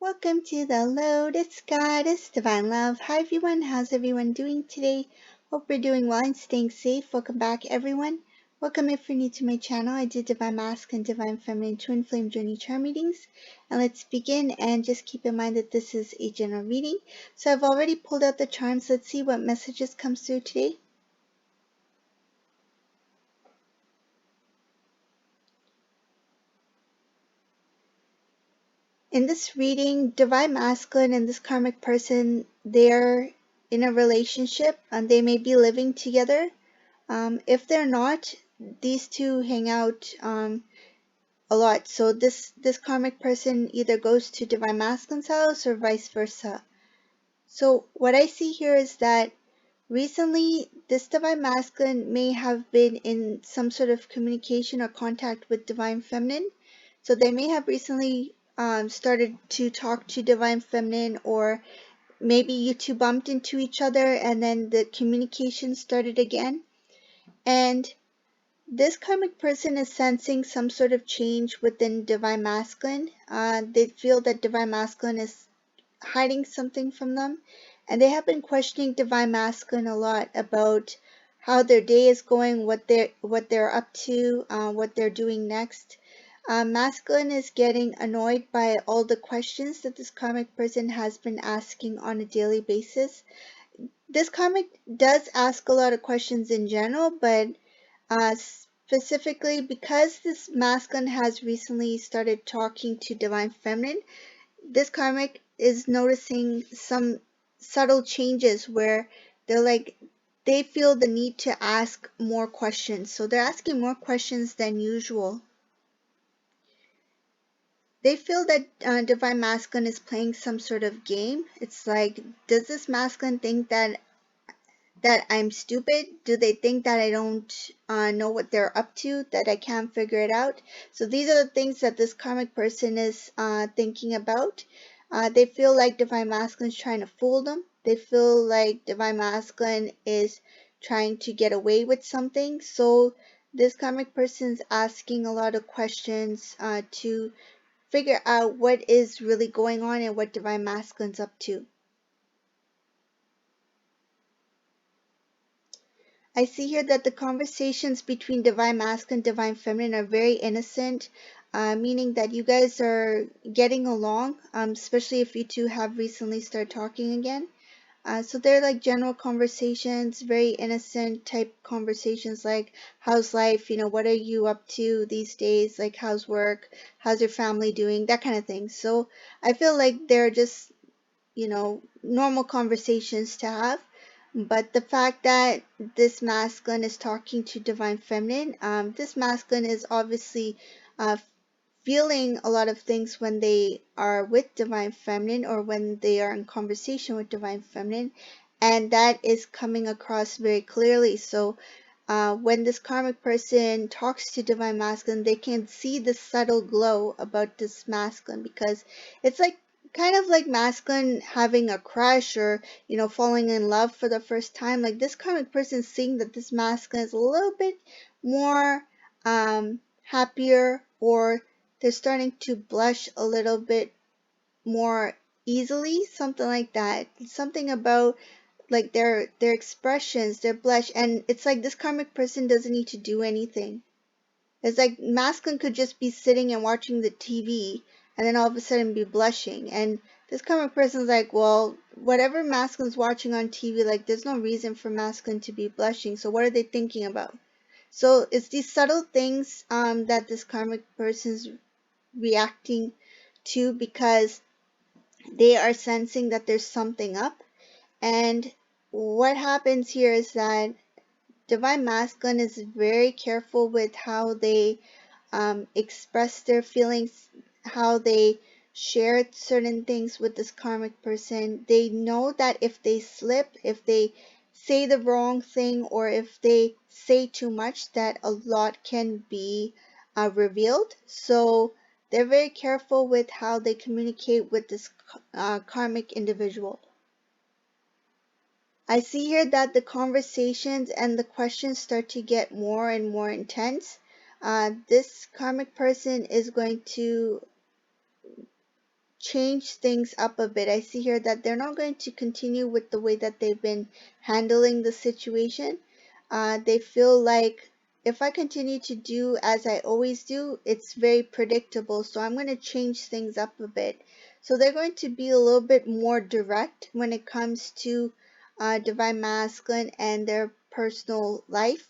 Welcome to the Lotus Goddess Divine Love. Hi everyone, how's everyone doing today? Hope you're doing well and staying safe. Welcome back everyone. Welcome if you're new to my channel. I do Divine Masculine, Divine Feminine, Twin Flame Journey Charm readings. And let's begin, and just keep in mind that this is a general reading. So I've already pulled out the charms. Let's see what messages comes through today. In this reading, Divine Masculine and this karmic person, they're in a relationship and they may be living together. If they're not, these two hang out a lot. So this karmic person either goes to Divine Masculine's house or vice versa. So what I see here is that recently this Divine Masculine may have been in some sort of communication or contact with Divine Feminine. So they may have recently started to talk to Divine Feminine, or maybe you two bumped into each other and then the communication started again. And this karmic person is sensing some sort of change within Divine Masculine. They feel that Divine Masculine is hiding something from them, and they have been questioning Divine Masculine a lot about how their day is going, what they're up to, what they're doing next. Masculine is getting annoyed by all the questions that this karmic person has been asking on a daily basis. This karmic does ask a lot of questions in general, but specifically because this masculine has recently started talking to Divine Feminine, this karmic is noticing some subtle changes where they feel the need to ask more questions. So they're asking more questions than usual. They feel that Divine Masculine is playing some sort of game. It's like, does this masculine think that I'm stupid? Do they think that I don't know what they're up to, that I can't figure it out? So these are the things that this karmic person is thinking about. They feel like Divine Masculine is trying to fool them. They feel like Divine Masculine is trying to get away with something. So this karmic person is asking a lot of questions to figure out what is really going on and what Divine Masculine's up to. I see here that the conversations between Divine Masculine and Divine Feminine are very innocent, meaning that you guys are getting along, especially if you two have recently started talking again. So they're like general conversations, very innocent type conversations like, how's life, what are you up to these days, like how's work, how's your family doing, that kind of thing. So I feel like they're just, normal conversations to have. But the fact that this masculine is talking to Divine Feminine, this masculine is obviously uh, feeling a lot of things when they are with Divine Feminine or when they are in conversation with Divine Feminine, and that is coming across very clearly. So when this karmic person talks to Divine Masculine, they can see the subtle glow about this masculine, because it's like kind of like masculine having a crush, or falling in love for the first time. Like this karmic person seeing that this masculine is a little bit more happier, or they're starting to blush a little bit more easily, something like that. Something about like their expressions, their blush, and it's like this karmic person doesn't need to do anything. It's like masculine could just be sitting and watching the TV and then all of a sudden be blushing, and this karmic person's like, well, whatever masculine's watching on TV, like there's no reason for masculine to be blushing, so what are they thinking about? So it's these subtle things that this karmic person's reacting to, because they are sensing that there's something up. And what happens here is that Divine Masculine is very careful with how they express their feelings, how they share certain things with this karmic person. They know that if they slip, if they say the wrong thing, or if they say too much, that a lot can be revealed. So they're very careful with how they communicate with this karmic individual. I see here that the conversations and the questions start to get more and more intense. This karmic person is going to change things up a bit. I see here that they're not going to continue with the way that they've been handling the situation. They feel like if I continue to do as I always do, it's very predictable. So I'm going to change things up a bit. So they're going to be a little bit more direct when it comes to divine masculine and their personal life.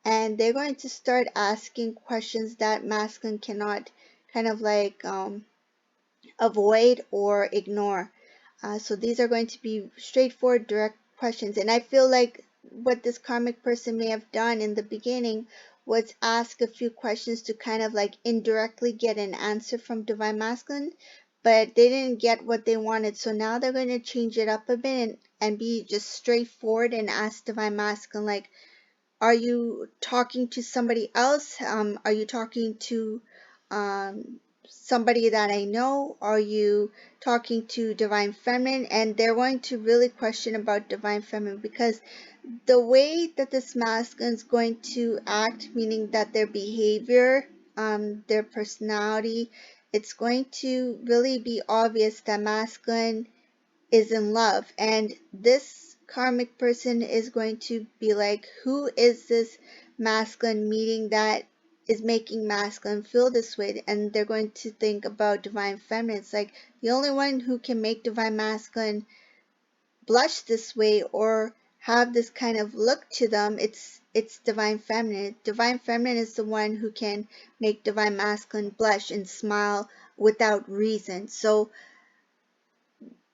And they're going to start asking questions that masculine cannot kind of like avoid or ignore. So these are going to be straightforward, direct questions. And I feel like what this karmic person may have done in the beginning was ask a few questions to kind of like indirectly get an answer from divine masculine, but they didn't get what they wanted. So now they're going to change it up a bit and be just straightforward and ask divine masculine, like, are you talking to somebody else? Are you talking to somebody that I know? Are you talking to divine feminine? And they're going to really question about divine feminine, because the way that this masculine is going to act, meaning that their behavior, their personality, it's going to really be obvious that masculine is in love. And this karmic person is going to be like, who is this masculine meeting that is making masculine feel this way? And they're going to think about divine feminine. It's like the only one who can make divine masculine blush this way or have this kind of look to them, it's divine feminine. Divine feminine is the one who can make divine masculine blush and smile without reason. So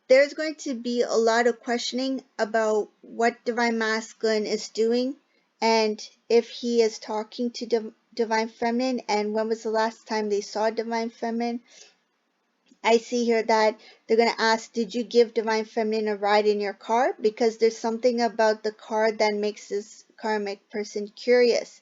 there's going to be a lot of questioning about what divine masculine is doing, and if he is talking to divine feminine, and when was the last time they saw divine feminine. I see here that they're going to ask, did you give divine feminine a ride in your car? Because there's something about the car that makes this karmic person curious.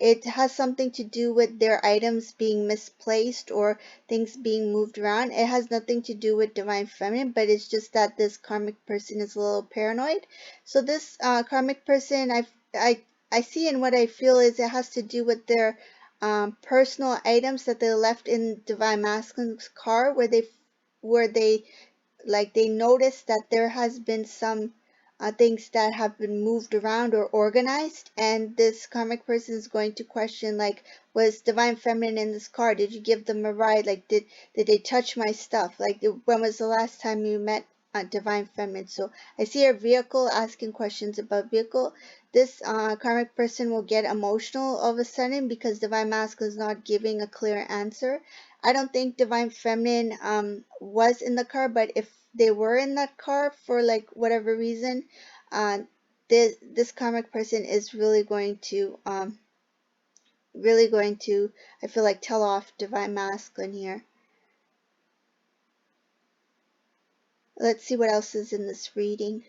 It has something to do with their items being misplaced or things being moved around. It has nothing to do with divine feminine, but it's just that this karmic person is a little paranoid. So this karmic person, I see, and what I feel is it has to do with their personal items that they left in divine masculine's car, where they like they noticed that there has been some things that have been moved around or organized, and this karmic person is going to question, like, was divine feminine in this car? Did you give them a ride? Like, did they touch my stuff? Like, when was the last time you met divine feminine? So I see a vehicle, asking questions about vehicle. This karmic person will get emotional all of a sudden because divine masculine is not giving a clear answer. I don't think divine feminine was in the car, but if they were in that car for like whatever reason, uh, this karmic person is really going to, I feel like, tell off divine masculine here. Let's see what else is in this reading.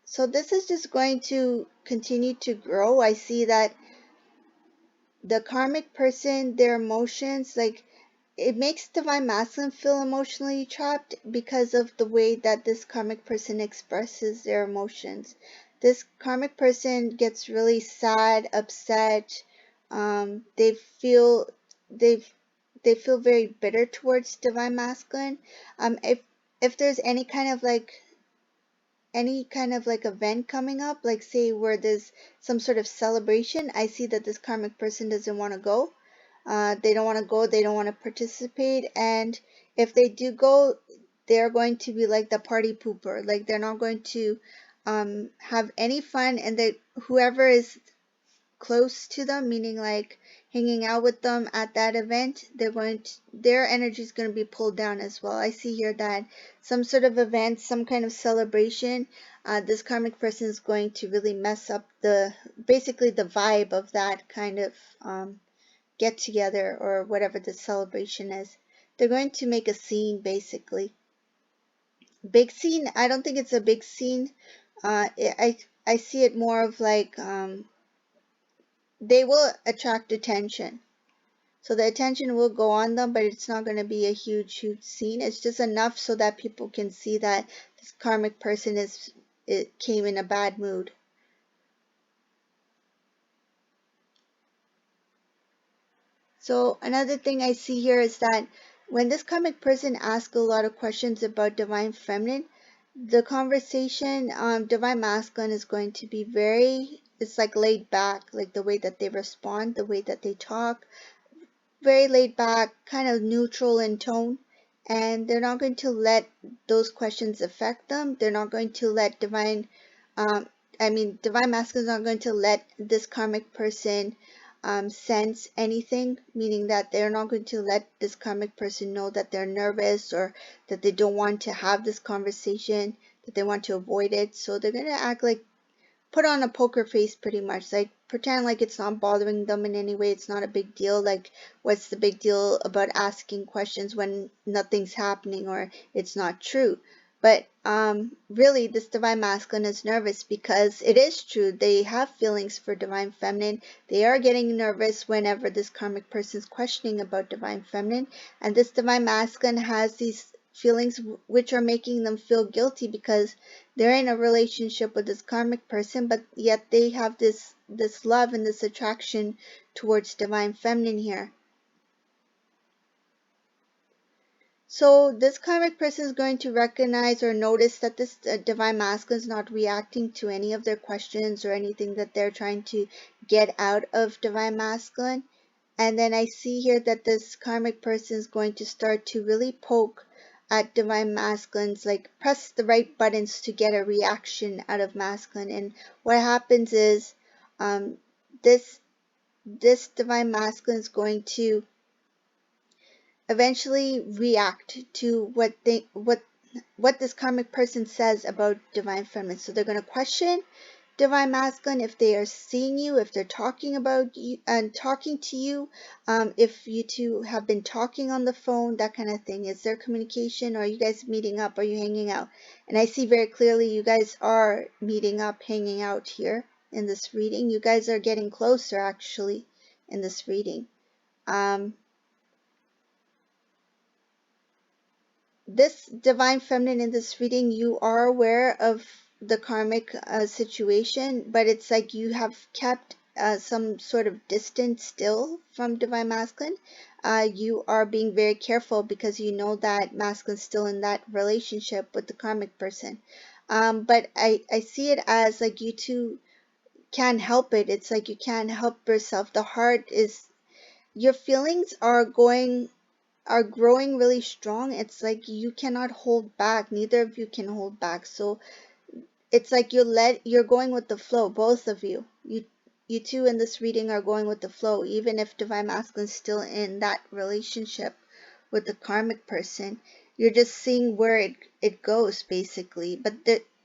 So this is just going to continue to grow. I see that the karmic person, their emotions, like, it makes divine masculine feel emotionally trapped because of the way that this karmic person expresses their emotions. This karmic person gets really sad, upset. They feel they they feel very bitter towards divine masculine. If there's any kind of like event coming up, like say where there's some sort of celebration, I see that this karmic person doesn't want to go. They don't want to go, they don't want to participate, and if they do go, they're going to be like the party pooper. Like, they're not going to have any fun, and whoever is close to them, meaning like hanging out with them at that event, their energy is going to be pulled down as well. I see here that some sort of event, some kind of celebration, this karmic person is going to really mess up basically the vibe of that kind of get together or whatever the celebration is. They're going to make a scene, basically. Big scene, I don't think it's a big scene. I see it more of like they will attract attention. So the attention will go on them, but it's not going to be a huge scene. It's just enough so that people can see that this karmic person came in a bad mood. So another thing I see here is that when this karmic person asks a lot of questions about divine feminine, the conversation, divine masculine is going to be very, it's like laid back, like the way that they respond, the way that they talk, very laid back, kind of neutral in tone, and they're not going to let those questions affect them. They're not going to let um, divine masculine is not going to let this karmic person sense anything, meaning that they're not going to let this karmic person know that they're nervous or that they don't want to have this conversation, that they want to avoid it. So they're going to act like put on a poker face pretty much, like pretend like it's not bothering them in any way. It's not a big deal. Like, what's the big deal about asking questions when nothing's happening or it's not true? But really, this divine masculine is nervous because it is true. They have feelings for divine feminine. They are getting nervous whenever this karmic person is questioning about divine feminine, and this divine masculine has these feelings which are making them feel guilty because they're in a relationship with this karmic person, but yet they have this love and this attraction towards divine feminine here. So this karmic person is going to recognize or notice that this divine masculine is not reacting to any of their questions or anything that they're trying to get out of divine masculine. And then I see here that this karmic person is going to start to really poke at divine masculines, like press the right buttons to get a reaction out of masculine. And what happens is um, this divine masculine is going to eventually react to what this karmic person says about divine feminine. So they're going to question divine masculine if they are seeing you, if they're talking about you and talking to you, if you two have been talking on the phone, that kind of thing. Is there communication? Or are you guys meeting up? Are you hanging out? And I see very clearly you guys are meeting up, hanging out here in this reading. You guys are getting closer actually in this reading. This divine feminine in this reading, you are aware of the karmic situation, but it's like you have kept some sort of distance still from divine masculine. You are being very careful because you know that masculine's still in that relationship with the karmic person. But I see it as like you two can't help it. It's like you can't help yourself. The heart is, your feelings are growing really strong. It's like you cannot hold back. Neither of you can hold back. So it's like you're going with the flow, both of you. You two in this reading are going with the flow, even if divine masculine is still in that relationship with the karmic person. You're just seeing where it goes basically. But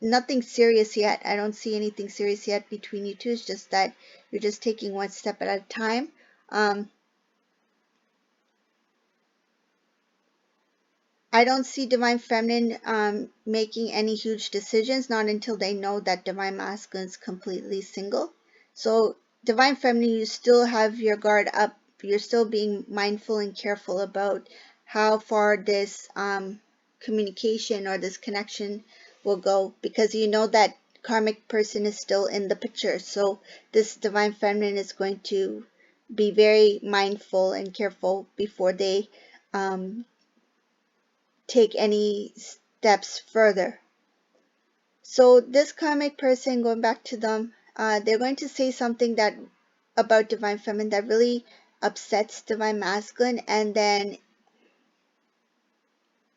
nothing serious yet. I don't see anything serious yet between you two. It's just that you're just taking one step at a time. I don't see divine feminine making any huge decisions, not until they know that divine masculine is completely single. So divine feminine, you still have your guard up. You're still being mindful and careful about how far this communication or this connection will go, because you know that karmic person is still in the picture. So this divine feminine is going to be very mindful and careful before they take any steps further. So this karmic person, going back to them, they're going to say something that about divine feminine that really upsets divine masculine, and then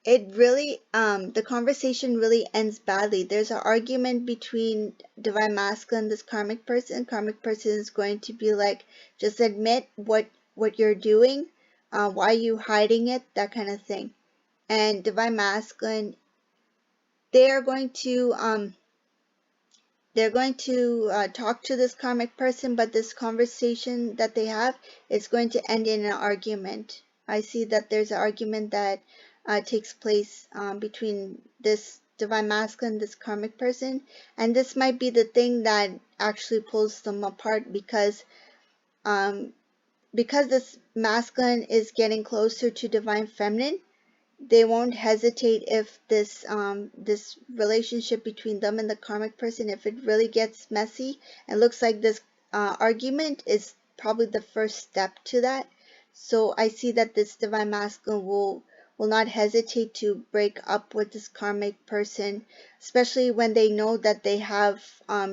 it really the conversation really ends badly. There's an argument between divine masculine and this karmic person. Karmic person is going to be like, just admit what you're doing, why are you hiding it, that kind of thing. And divine masculine, they are going to talk to this karmic person, but this conversation that they have is going to end in an argument. I see that there's an argument that takes place between this divine masculine, this karmic person, and this might be the thing that actually pulls them apart, um, because this masculine is getting closer to divine feminine. They won't hesitate if this relationship between them and the karmic person, if it really gets messy. It looks like this argument is probably the first step to that. So I see that this divine masculine will not hesitate to break up with this karmic person, especially when they know that they have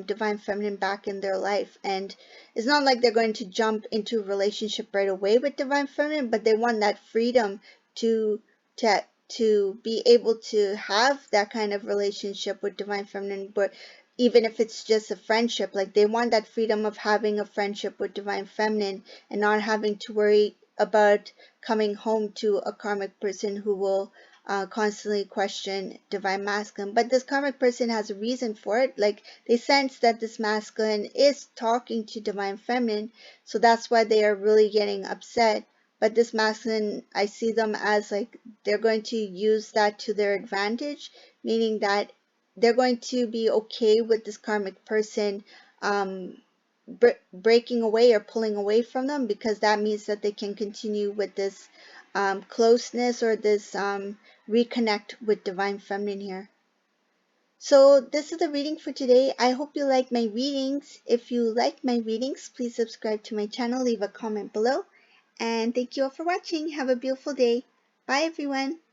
divine feminine back in their life. And it's not like they're going to jump into a relationship right away with divine feminine, but they want that freedom to to be able to have that kind of relationship with divine feminine, but even if it's just a friendship, like they want that freedom of having a friendship with divine feminine and not having to worry about coming home to a karmic person who will constantly question divine masculine. But this karmic person has a reason for it. Like they sense that this masculine is talking to divine feminine, so that's why they are really getting upset. But this masculine, I see them as like they're going to use that to their advantage, meaning that they're going to be okay with this karmic person um, breaking away or pulling away from them, because that means that they can continue with this closeness or this reconnect with divine feminine here. So this is the reading for today. I hope you like my readings. If you like my readings, please subscribe to my channel, leave a comment below, and thank you all for watching. Have a beautiful day. Bye everyone.